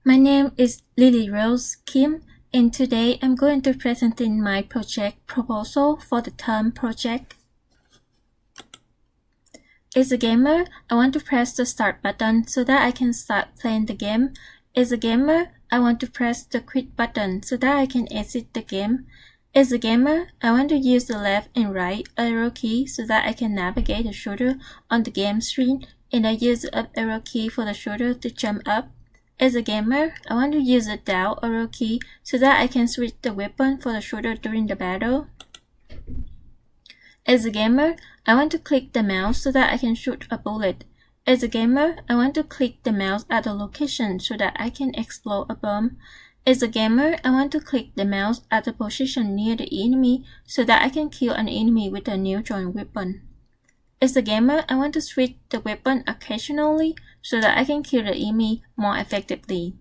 My name is Lily Rose Kim, and today I'm going to present in my project proposal for the term project. As a gamer, I want to press the start button so that I can start playing the game. As a gamer, I want to press the quit button so that I can exit the game. As a gamer, I want to use the left and right arrow key so that I can navigate the shooter on the game screen, and I use the up arrow key for the shooter to jump up. As a gamer, I want to use the down arrow key so that I can switch the weapon for the shooter during the battle. As a gamer, I want to click the mouse so that I can shoot a bullet. As a gamer, I want to click the mouse at a location so that I can explode a bomb. As a gamer, I want to click the mouse at the position near the enemy so that I can kill an enemy with a neutron weapon. As a gamer, I want to switch the weapon occasionally so that I can kill the enemy more effectively.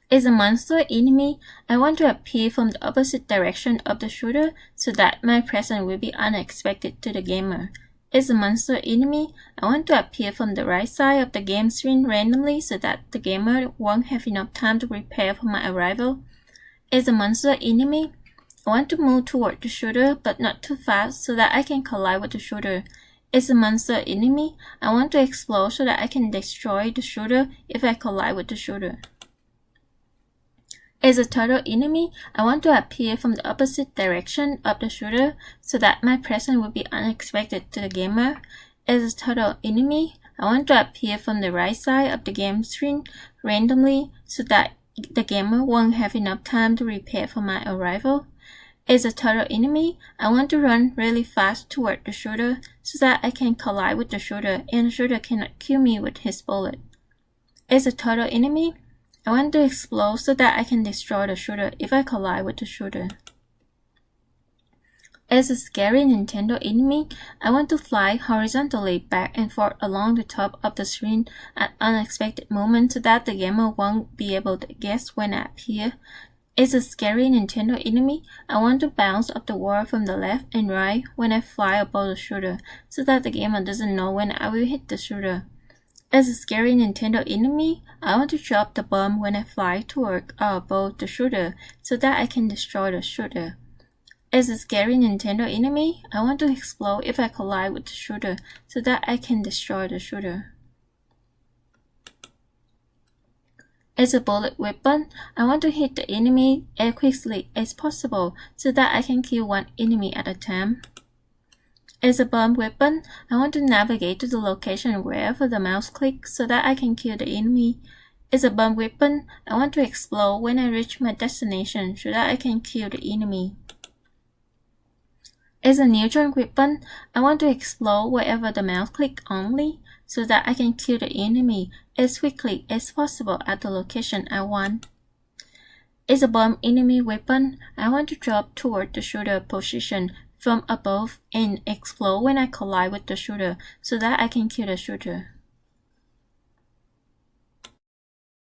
As a monster enemy, I want to appear from the opposite direction of the shooter so that my presence will be unexpected to the gamer. As a monster enemy, I want to appear from the right side of the game screen randomly so that the gamer won't have enough time to prepare for my arrival. As a monster enemy, I want to move toward the shooter but not too fast so that I can collide with the shooter. As a monster enemy, I want to explode so that I can destroy the shooter if I collide with the shooter. As a turtle enemy, I want to appear from the opposite direction of the shooter so that my presence will be unexpected to the gamer. As a turtle enemy, I want to appear from the right side of the game screen randomly so that the gamer won't have enough time to prepare for my arrival. As a turtle enemy, I want to run really fast toward the shooter so that I can collide with the shooter and the shooter cannot kill me with his bullet. As a turtle enemy, I want to explode so that I can destroy the shooter if I collide with the shooter. As a scary Nintendo enemy, I want to fly horizontally back and forth along the top of the screen at unexpected moments so that the gamer won't be able to guess when I appear. As a scary Nintendo enemy, I want to bounce off the wall from the left and right when I fly above the shooter so that the gamer doesn't know when I will hit the shooter. As a scary Nintendo enemy, I want to drop the bomb when I fly toward or above the shooter so that I can destroy the shooter. As a scary Nintendo enemy, I want to explode if I collide with the shooter so that I can destroy the shooter. As a bullet weapon, I want to hit the enemy as quickly as possible so that I can kill one enemy at a time. As a bomb weapon, I want to navigate to the location wherever the mouse clicks so that I can kill the enemy. As a bomb weapon, I want to explode when I reach my destination so that I can kill the enemy. As a neutron weapon, I want to explode wherever the mouse clicks only so that I can kill the enemy as quickly as possible at the location I want. As a bomb enemy weapon, I want to drop toward the shooter position from above and explode when I collide with the shooter so that I can kill the shooter.